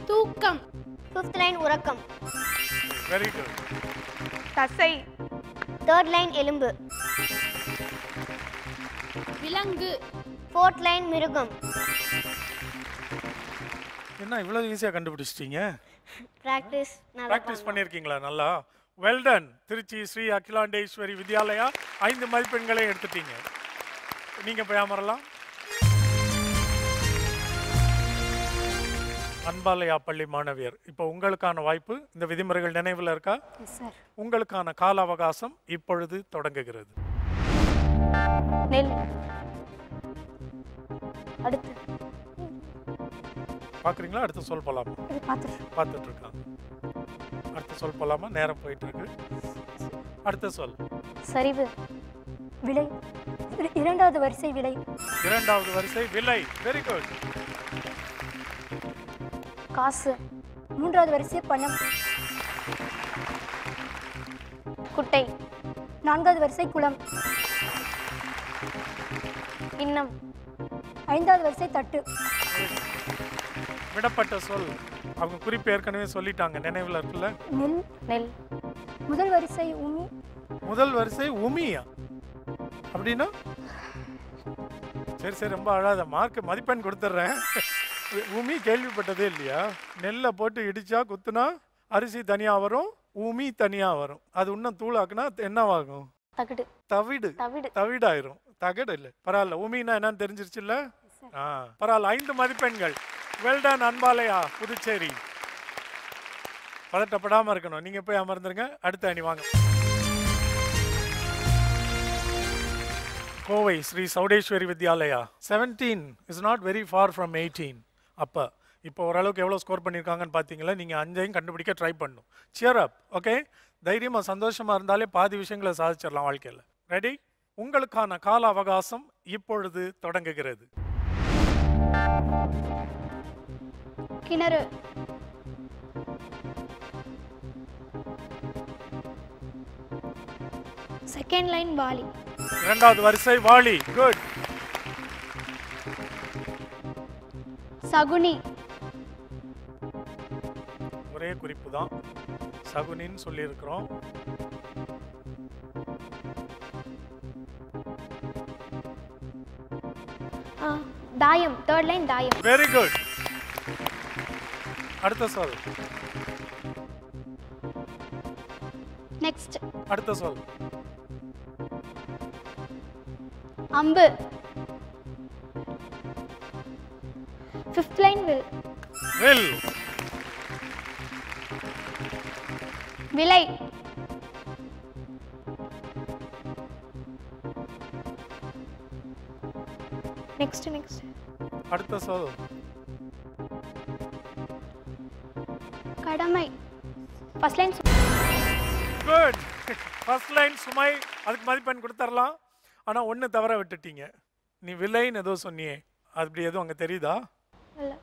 தூக்கம். ஃபிஃப்த் லைன் உறக்கம். Very good. தசை. தேர்ட் லைன் எலும்பு. விலங்கு. ஃபோர்த் லைன் மிருகம். என்ன இவ்வளவு ஈஸியா கண்டுபிடிச்சிட்டீங்க? பிராக்டிஸ் பண்ணிருக்கீங்களா? நல்லா. Well done. திருச்சி ஸ்ரீ அகிலாண்டேஸ்வரி வித்யாலயா 5 மதிப்பெண்களை எடுத்துட்டீங்க. நீங்க போய் அமரலாம். அன்பாலயா பள்ளி மாணவியர், இப்போ உங்களுக்கான வாய்ப்பு. இந்த விதிமுறைகள் நினைவில் இருக்கா? உங்களுக்கான கால அவகாசம் இப்பொழுது தொடங்குகிறது. நெல். அடுத்து பாக்குறீங்களா? அடுத்து சொல் போலாமா? பார்த்துட்டு இருக்காங்க. அடுத்து சொல் போலாமா? நேரம் போயிட்டு இருக்கு. அடுத்த சொல். சரிவு. விலை. 2வது வரிசை விலை. 2வது வரிசை விலை. Very good. காசு. 3வது வரிசை பணம். குட்டை. 4வது வரிசை குளம். இன்னம். 5வது வரிசை தட்டு. விடப்பட்ட சொல். அவங்க குறிப்பு ஏற்கனவே சொல்லிட்டாங்க, நினைவில் இருக்குல்ல? நெல். நெல். முதல் வரிசை உமி. முதல் வரிசை உமியா? அப்படின்னா சரி ரொம்ப அழாத. மார்க் மதிப்பெண் கொடுத்துட்றேன். உமி கேள்விப்பட்டதே இல்லையா? நெல்லை போட்டு இடிச்சா குத்துனா அரிசி தனியா வரும், உமி தனியா வரும். அது இன்னும் தூளாக்குனா என்னவாகும்? தகடு. தவிடு. தவிடாயிரும். தகடு இல்லை. பரவாயில்ல. உமின்னா என்னன்னு தெரிஞ்சிருச்சு இல்ல? பரவாயில்ல. 5 மதிப்பெண்கள். வெல்டன் அன்பாலயா புதுச்சேரி. பதட்டப்படாம இருக்கணும். நீங்க போய் அமர்ந்துருங்க. அடுத்த அணி வாங்க. Kovai Sri Chowdeswari Vidyalaya. 17 is not very far from 18. அப்போ இப்போ ஓரளவுக்கு எவ்வளோ ஸ்கோர் பண்ணியிருக்காங்கன்னு பார்த்தீங்களா? நீங்கள் 5ஐயும் கண்டுபிடிக்க ட்ரை பண்ணணும். சியர் அப். ஓகே, தைரியமாக சந்தோஷமாக இருந்தாலே பாதி விஷயங்களை சாதிச்சிடலாம் வாழ்க்கையில். ரெடி? உங்களுக்கான கால அவகாசம் இப்பொழுது தொடங்குகிறது. கிணறு. செகண்ட் லைன் வாளி. 2வது வரிசை வாளி. குட். சகுனி. ஒரே குறிப்பு தான், சகுனின்னு சொல்லியிருக்கிறோம். தாயம். தேர்ட் லைன் தாயம். Very good. அடுத்த சொல். நெக்ஸ்ட். அடுத்த சொல். அம்பு. Fifth line will. வில். விலை. நெக்ஸ்ட். அடுத்த சொல். கடமை. First line. Good. First line சுமை, அதுக்கு மதிப்பெண் கொடுத்துடலாம். ஆனா ஒண்ணு தவற விட்டுட்டீங்க. நீ விலைன்னு ஏதோ சொன்னியே, அப்படி எதுவும் அங்க தெரியுதா? இல்ல.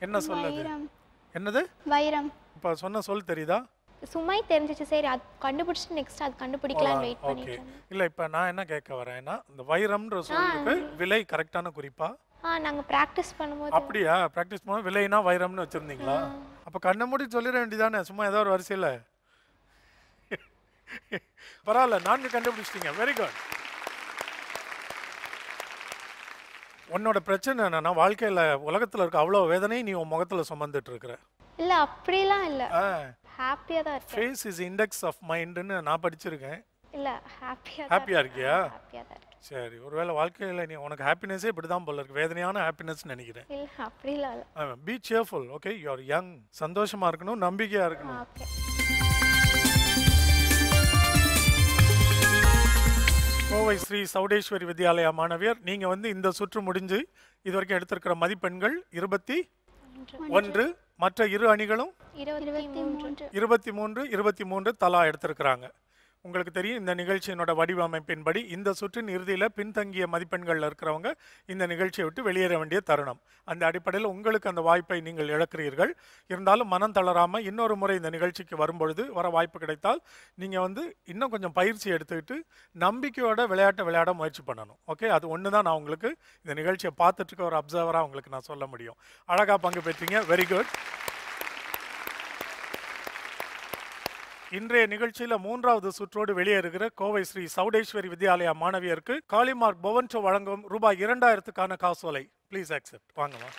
என்ன சொல்லுது? வைரம். என்னது? வைரம். இப்ப சொன்ன சொல் தெரியுதா? சுமை தெரிஞ்சிச்சு, சரி அது கண்டுபிடிச்சிட்டு நெக்ஸ்ட் அது கண்டுபிடிக்கலாம்னு வெயிட் ஓகே. பண்ணிட்டு இருந்தேன். இல்ல இப்ப நான் என்ன கேட்க வரேன்னா, இந்த வைரம்ன்ற சொல்லுக்கு விலை கரெக்டான குறிப்பா? நாங்க பிராக்டிஸ் பண்ணும்போது அப்படியா? பிராக்டிஸ் பண்ண விலைனா வைரம்னு வச்சிருந்தீங்களா? அப்ப கண்ணை மூடி சொல்லிட வேண்டியதானே, சும்மா ஏதோ ஒரு வரிசையில. பரவாயில்ல, 4 கண்டுபிடிச்சிட்டீங்க. Very good. உன்னோட பிரச்சனை என்னன்னா, வாழ்க்கையில உலகத்துல இருக்க அவ்வளவு வேதனை நீ உன் முகத்துல சுமந்துட்டு இருக்கிற. இல்ல அப்படிலாம் இல்ல, ஹாப்பியா தான் இருக்கேன். ஃபேஸ் இஸ் இண்டெக்ஸ் ஆஃப் மைண்ட்னு நான் படிச்சிருக்கேன். இல்ல ஹாப்பியா ஹாப்பியா இருக்கியா? ஹாப்பியா தான் இருக்கேன். சரி, ஒருவேளை வாழ்க்கையில நீ உனக்கு ஹாப்பினஸே இப்படிதான் போல இருக்கு, வேதனையான ஹாப்பினஸ் நினைக்கிறேன். இல்ல அப்படிலாம் இல்ல. Be cheerful, okay? You are young. சந்தோஷமா இருக்கணும், நம்பிக்கையா இருக்கணும். ஓகே. கோவை ஸ்ரீ சௌடேஸ்வரி வித்யாலயா மாணவியர், நீங்க வந்து இந்த சுற்று முடிஞ்சு இதுவரைக்கும் எடுத்திருக்கிற மதிப்பெண்கள் 21. மற்ற இரு அணிகளும் 23. 23 தலா எடுத்திருக்கிறாங்க. உங்களுக்கு தெரியும், இந்த நிகழ்ச்சியினோட வடிவமைப்பின்படி இந்த சுற்றின் இறுதியில் பின்தங்கிய மதிப்பெண்களில் இருக்கிறவங்க இந்த நிகழ்ச்சியை விட்டு வெளியேற வேண்டிய தருணம். அந்த அடிப்படையில் உங்களுக்கு அந்த வாய்ப்பை நீங்கள் இழக்கிறீர்கள். இருந்தாலும் மனம் தளராமல் இன்னொரு முறை இந்த நிகழ்ச்சிக்கு வரும்பொழுது வர வாய்ப்பு கிடைத்தால் நீங்கள் வந்து இன்னும் கொஞ்சம் பயிற்சி எடுத்துக்கிட்டு நம்பிக்கையோட விளையாட்டை விளையாட முயற்சி பண்ணணும். ஓகே, அது ஒன்று தான் நான் உங்களுக்கு இந்த நிகழ்ச்சியை பார்த்துட்டு இருக்க ஒரு அப்சர்வராக உங்களுக்கு நான் சொல்ல முடியும். அழகாக பங்கு பெற்றீங்க, வெரி குட். இன்றைய நிகழ்ச்சியில 3வது சுற்றோடு வெளியேறுகிற கோவை ஸ்ரீ சௌடேஸ்வரி வித்யாலயா மாணவியருக்கு காளிமார்க் பொவன்சோ வழங்கும் ரூபாய் 2000க்கான காசோலை. Please accept. வாங்கம்மா.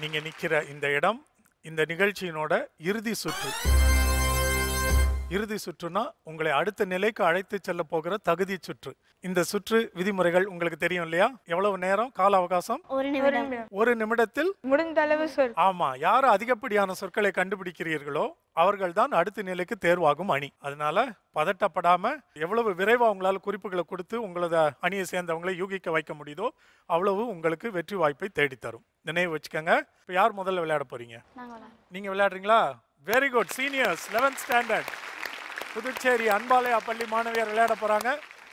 நீங்க நிக்கிற இந்த இடம் இந்த நிகழ்ச்சியினோட இறுதி சுற்று. இறுதி சுற்றுனா உங்களை அடுத்த நிலைக்கு அழைத்து செல்ல போகிற தகுதி சுற்று. இந்த சுற்று விதிமுறைகள் உங்களுக்கு தெரியும் இல்லையா? எவ்வளவு நேரம் கால அவகாசம்? 1 நிமிடம். 1 நிமிடத்தில் முடிந்த அளவு சொல். ஆமா, யாரு அதிகப்படியான சொற்களை கண்டுபிடிக்கிறீர்களோ அவர்கள் தான் அடுத்த நிலைக்கு தேர்வாகும் அணி. அதனால பதட்டப்படாம எவ்வளவு விரைவா உங்களால் குறிப்புகளை கொடுத்து உங்களோட அணியை சேர்ந்தவங்களை யூகிக்க வைக்க முடியுதோ அவ்வளவு உங்களுக்கு வெற்றி வாய்ப்பை தேடித்தரும். நினைவு வச்சுக்கோங்க. இப்ப யார் முதல்ல விளையாட போறீங்க? நீங்க விளையாடுறீங்களா? Very good. Seniors 11th standard Puducherry Anbalaya பள்ளி மாணவியர் விளையாட போறாங்க.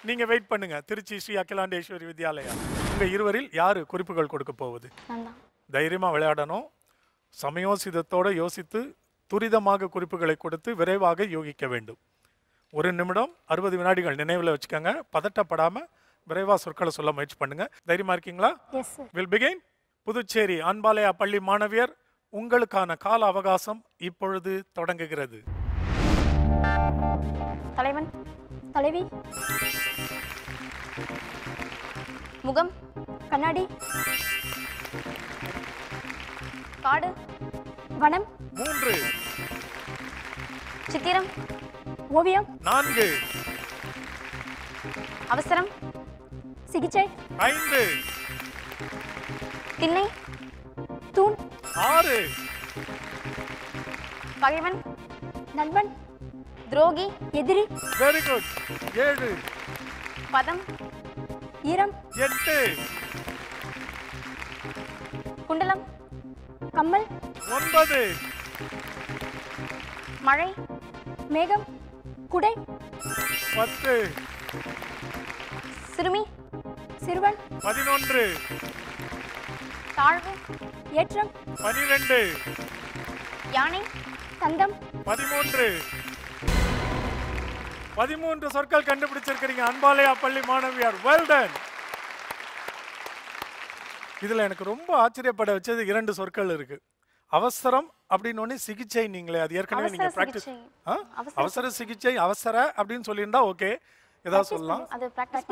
நீங்க வெயிட் பண்ணுங்க. திருச்சி ஸ்ரீ அகிலாண்டேஸ்வரி வித்யாலயா. உங்க இருவரில் யாரு குறிப்புகள் கொடுக்க போவது? தைரியமா விளையாடணும். சமயோசிதத்தோட யோசித்து துரிதமாக குறிப்புகளை கொடுத்து விரைவாக யோகிக்க வேண்டும். 1 நிமிடம் 60 வினாடிகள் நினைவில் வச்சுக்கோங்க. பதட்டப்படாம விரைவா சொற்களை சொல்ல முயற்சி பண்ணுங்க. தைரியமா இருக்கீங்களா? Yes sir. Will begin. Puducherry Anbalaya பள்ளி மாணவியர், உங்களுக்கான கால அவகாசம் இப்பொழுது தொடங்குகிறது. தலைவன், தலைவி, முகம், கண்ணாடி, காடு, வனம், 3, சித்திரம், ஓவியம், 4, அவசரம், சிகிச்சை, 5, திண்ணை, தூண், 6, பகைவன், நண்பன், துரோகி, எதிரி, வெரி குட். 7, பதம், ஈரம், 8, குண்டலம், கம்மல், 9, மழை, மேகம், குடை, 10, சிறுமி, சிறுவன், 11, தாழ்வு, ஏற்றம், 12, யானை, தந்தம், 13. 13 சொற்கள் கண்டுபிடிச்சிருக்கிறீங்க அன்பாலயா பள்ளி மாணவியார். Well done. இதுல எனக்கு ரொம்ப ஆச்சரியப்பட வச்சது 2 சொற்கள் இருக்கு. அவசரம் அப்படின்னு ஒண்ணு, சிகிச்சை. நீங்களே அது ஏற்கனவே நீங்க பிராக்டிஸ். அவசர சிகிச்சை, அவசர அப்படின்னு சொல்லியிருந்தா ஓகே, ஏதாவது சொல்லலாம். அது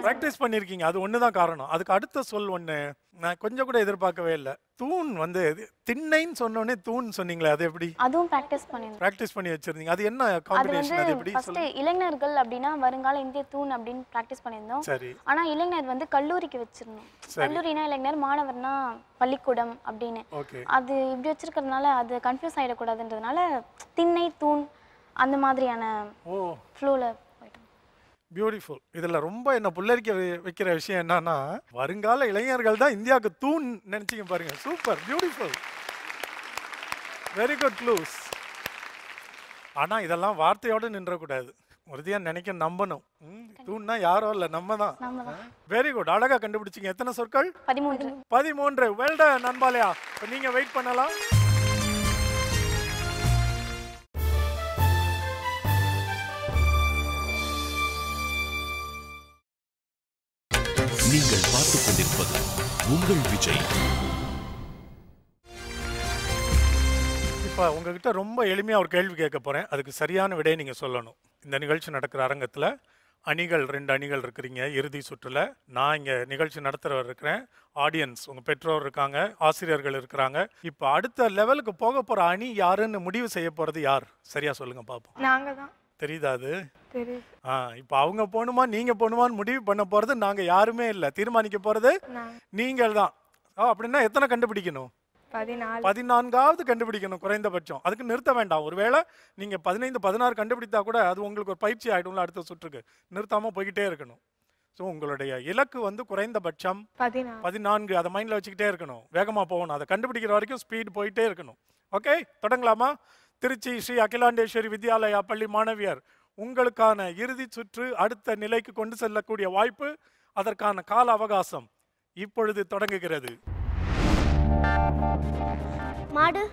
பிராக்டிஸ் பண்ணிருக்கீங்க, அது ஒண்ணுதான் காரணம். அதுக்கு அடுத்த சொல் ஒண்ணு நான் கொஞ்சம் கூட எதிர்பார்க்கவே இல்லை. தூண் வந்து திண்ணைன்னு சொன்னோடனே தூண் சொன்னீங்களே, அது எப்படி? அதுவும் பிராக்டிஸ் பண்ணிருந்தேன். பிராக்டிஸ் பண்ணி வச்சிருந்தீங்க. அது என்ன காம்பினேஷன்? அது எப்படி? ஃபர்ஸ்ட் இளைஞர்கள் அப்படினா வருங்கால இந்திய தூண் அப்படினு பிராக்டிஸ் பண்ணிருந்தோம். சரி. ஆனா இளைஞர் வந்து கல்லூரிக்கு வச்சிருந்தோம். கல்லூரினா இளைஞர், மாணவர்னா பள்ளிக்கூடம் அப்படினு. அது இப்படி வச்சிருக்கிறதுனால அது கன்ஃபியூஸ் ஆயிட கூடாதுன்றதுனால திண்ணை, தூண் அந்த மாதிரியான ஃப்ளோல போய்ட்டோம். பியூட்டிஃபுல். இதுல ரொம்ப என்ன புல்லரிக்க வைக்கிற விஷயம் என்னன்னா, வருங்கால இளைஞர்கள் தான் இந்தியாவுக்கு தூண் நினைச்சீங்க பாருங்க. Super, beautiful, very good clues. ஆனா இதெல்லாம் வார்த்தையோட நின்றக்கூடாது, உறுதியா நினைக்க நம்பணும். தூண்னா யாரோ இல்ல, நம்ம தான். வெரி குட், அழகா கண்டுபிடிச்சிங்க. எத்தனை சொற்கள்? 13. 13. Well done Anbalaya. இப்போ நீங்க வெயிட் பண்ணலாம். நீங்கள் பார்த்துக் கொண்டிருப்பது உங்கள் விஜய். இப்போ உங்ககிட்ட ரொம்ப எளிமையாக ஒரு கேள்வி கேட்க போகிறேன். அதுக்கு சரியான விடையை நீங்கள் சொல்லணும். இந்த நிகழ்ச்சி நடக்கிற அரங்கத்தில் அணிகள் 2 அணிகள் இருக்கிறீங்க இறுதி சுற்றில். நான் இங்கே நிகழ்ச்சி நடத்துகிறவர் இருக்கிறேன், ஆடியன்ஸ் உங்கள் பெற்றோர் இருக்காங்க, ஆசிரியர்கள் இருக்கிறாங்க. இப்போ அடுத்த லெவலுக்கு போக போகிற அணி யாருன்னு முடிவு செய்ய போகிறது யார்? சரியாக சொல்லுங்கள் பார்ப்போம். நாங்கள் தான். தெரியுதா அது? தெரியுது. இப்போ அவங்க போகணுமா நீங்கள் போகணுமான்னு முடிவு பண்ண போகிறது நாங்கள் யாருமே இல்லை. தீர்மானிக்க போகிறது நீங்கள் தான். அப்படின்னா எத்தனை கண்டுபிடிக்கணும்? 14வது கண்டுபிடிக்கணும் குறைந்தபட்சம். அதுக்கு நிறுத்த வேண்டாம். ஒருவேளை நீங்க 15 16 கண்டுபிடித்தா கூட அது உங்களுக்கு ஒரு பயிற்சி ஆயிடும்ல அடுத்த சுற்றுக்கு. நிறுத்தாம போய்கிட்டே இருக்கணும். ஸோ உங்களுடைய இலக்கு வந்து குறைந்தபட்சம் 14. அதை மைண்ட்ல வச்சுக்கிட்டே இருக்கணும். வேகமா போகணும். அதை கண்டுபிடிக்கிற வரைக்கும் ஸ்பீட் போயிட்டே இருக்கணும். ஓகே, தொடங்கலாமா? திருச்சி ஸ்ரீ அகிலாண்டேஸ்வரி வித்யாலயா பள்ளி மாணவியர், உங்களுக்கான இறுதி சுற்று அடுத்த நிலைக்கு கொண்டு செல்லக்கூடிய வாய்ப்பு, அதற்கான கால அவகாசம் இப்பொழுது தொடங்குகிறது. மாடு,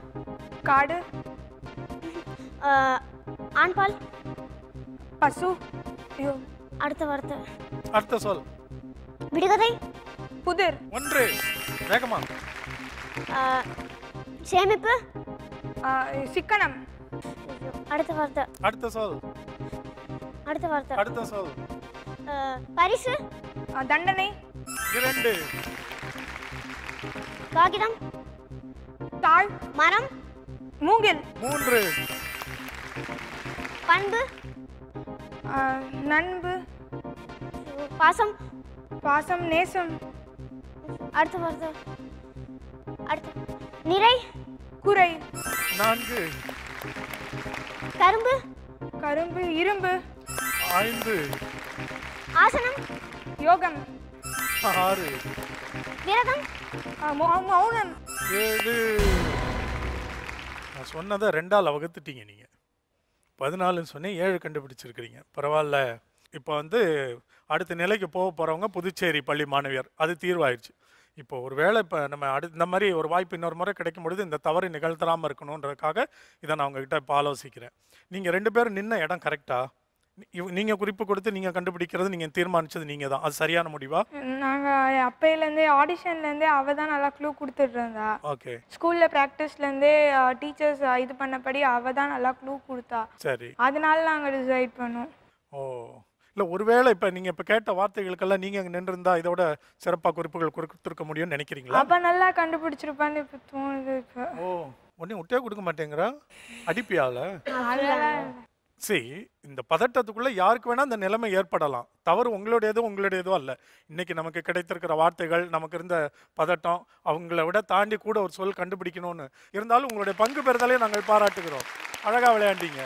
காடு, ஆண்பால், பசு, அடுத்த வார்த்தை, அடுத்த சொல். விடுகதை, புதிர், 1. வேகமா. சேமிப்பு, சிக்கனம், அடுத்த வார்த்தை, அடுத்த சொல். அடுத்த வார்த்தை, அடுத்த சொல். பரிசு, தண்டனை, 2. காகிதம், தாழ், மரம், மூங்கில், 3. பண்பு, நண்பு, பாசம், பாசம், நேசம், அடுத்த வார்த்தை, அடுத்த நிறை, குறை, 4. கரும்பு, கரும்பு, இரும்பு, 5. ஆசனம், யோகம், 6. விரதம், மௌனம், 7. நான் சொன்னதை 2ஆல் வகுத்துட்டீங்க நீங்க. 14 சொன்னேன், 7 கண்டுபிடிச்சிருக்கிறீங்க. பரவாயில்ல. இப்போ வந்து அடுத்த நிலைக்கு போக போகிறவங்க புதுச்சேரி பள்ளி மாணவியர், அது தீர்வாயிடுச்சு. இப்போ ஒரு வேளை இப்போ நம்ம இந்த மாதிரி ஒரு வாய்ப்பு இன்னொரு முறை கிடைக்கும் பொழுது இந்த தவறு நிகழ்த்தராமல் இருக்கணுன்றதுக்காக இதை நான் உங்ககிட்ட இப்போ ஆலோசிக்கிறேன். நீங்கள் 2 பேரும் நின்ன இடம் கரெக்டா? நீங்கள் குறிப்பு கொடுத்து நீங்கள் கண்டுபிடிக்கிறது, நீங்கள் தீர்மானிச்சது நீங்கள் தான். அது சரியான முடிவா? நாங்கள் அப்பையிலேருந்தே ஆடிஷன்லேருந்தே அவள் தான் நல்லா க்ளூ கொடுத்துட்டு இருந்தா. ஓகே. ஸ்கூலில் ப்ராக்டிஸ்லேருந்தே டீச்சர்ஸ் இது பண்ணபடி அவள் தான் நல்லா க்ளூ கொடுத்தா. சரி, அதனால நாங்கள் டிசைட் பண்ணோம். ஓ இல்லை, ஒருவேளை இப்போ நீங்கள் இப்போ கேட்ட வார்த்தைகளுக்கெல்லாம் நீங்கள் அங்கே நின்றுருந்தா இதோட சிறப்பாக குறிப்புகள் கொடுத்துருக்க முடியும்னு நினைக்கிறீங்களா? அப்போ நல்லா கண்டுபிடிச்சிருப்பான்னு இப்போ தோணுது. இப்போ ஒன்றையும் விட்டே கொடுக்க மாட்டேங்கிறா, அடிப்பியால. சரி, இந்த பதட்டத்துக்குள்ளே யாருக்கு வேணால் இந்த நிலைமை ஏற்படலாம். தவறு உங்களுடையதோ அல்ல. இன்னைக்கு நமக்கு கிடைத்திருக்கிற வார்த்தைகள், நமக்கு இருந்த பதட்டம், அவங்கள விட தாண்டி கூட ஒரு சொல் கண்டுபிடிக்கணும்னு இருந்தாலும் உங்களுடைய பங்கு பெறுதலே நாங்கள் பாராட்டுகிறோம். அழகாக விளையாண்டீங்க.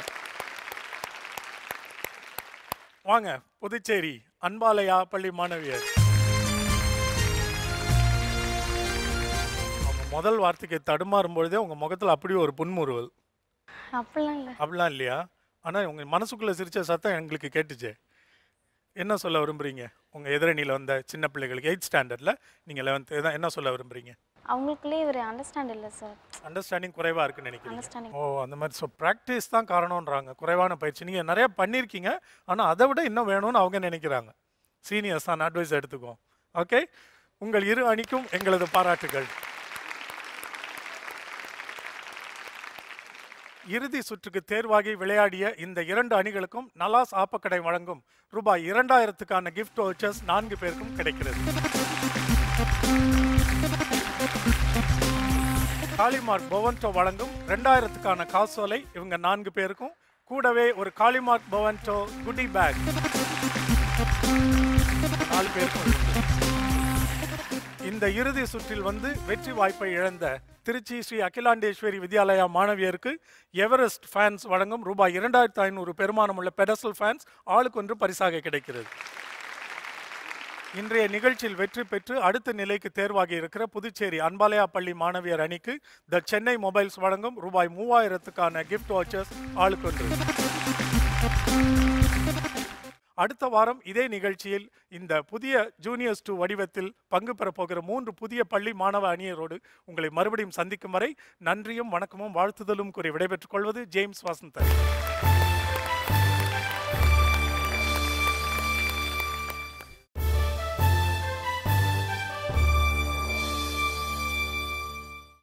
வாங்க, புதுச்சேரி அன்பாலயா பள்ளி மாணவியர். அவங்க முதல் வார்த்தைக்கு தடுமாறும் பொழுதே உங்க முகத்தில் அப்படியே ஒரு புன்முறுவல். அப்படிலாம் இல்லையா? ஆனால் உங்க மனசுக்குள்ள சிரிச்ச சத்தம் எங்களுக்கு கேட்டுச்சே. என்ன சொல்ல விரும்புறீங்க? உங்க எதிரணியில் வந்த சின்ன பிள்ளைகளுக்கு 8th ஸ்டாண்டர்ட்ல நீங்க 11th என்ன சொல்ல விரும்புறீங்க? அவங்களுக்குள்ளே ஒரு அண்டர்ஸ்டாண்ட் இல்லை சார். அண்டர்ஸ்டாண்டிங் குறைவா இருக்குன்னு நினைக்கிறீங்க? அண்டர்ஸ்டாண்டிங். ஓ, அந்த மாதிரி. ஸோ ப்ராக்டிஸ் தான் காரணம்ன்றாங்க. குறைவான பயிற்சி. நீங்கள் நிறைய பண்ணியிருக்கீங்க, ஆனால் அதை விட இன்னும் வேணும்னு அவங்க நினைக்கிறாங்க. சீனியர்ஸ் தான் அட்வைஸ் எடுத்துக்கோம். ஓகே, உங்கள் இரு அணிக்கும் எங்களது பாராட்டுகள். இறுதி சுற்றுக்கு தேர்வாகி விளையாடிய இந்த 2 அணிகளுக்கும் நலாஸ் ஆப்பக்கடை வழங்கும் ரூபாய் 2000க்கான கிஃப்ட் வவுச்சர்ஸ் 4 பேருக்கும் கிடைக்கிறது. காளிமார்க் பொவன்டோ வழங்கும் 2000க்கான காசோலை இவங்க 4 பேருக்கும், கூடவே ஒரு காளிமார்க் பொவன்டோ குடி பேக் 4 பேருக்கும். இந்த இறுதி சுற்றில் வந்து வெற்றி வாய்ப்பை இழந்த திருச்சி ஸ்ரீ அகிலாண்டேஸ்வரி வித்யாலயா மாணவியருக்கு எவரெஸ்ட் ஃபேன்ஸ் வழங்கும் ரூபாய் 2500 பெருமானமுள்ள பெடசல் ஃபேன்ஸ் ஆளுக்கொன்று பரிசாக கிடைக்கிறது. இன்றைய நிகழ்ச்சியில் வெற்றி பெற்று அடுத்த நிலைக்கு தேர்வாகி இருக்கிற புதுச்சேரி அன்பாலயா பள்ளி மாணவியர் அணிக்கு த சென்னை மொபைல்ஸ் வழங்கும் ரூபாய் 3000க்கான கிஃப்ட் வாச்சர்ஸ் ஆளுக்கொன்று. அடுத்த வாரம் இதே நிகழ்ச்சியில் இந்த புதிய ஜூனியர்ஸ் 2 வடிவத்தில் பங்கு பெறப் போகிற 3 புதிய பள்ளி மாணவ அணியரோடு உங்களை மறுபடியும் சந்திக்கும் வரை நன்றியும் வணக்கமும் வாழ்த்துதலும் கூறி விடைபெற்றுக் கொள்வது ஜேம்ஸ் வாசந்தன்.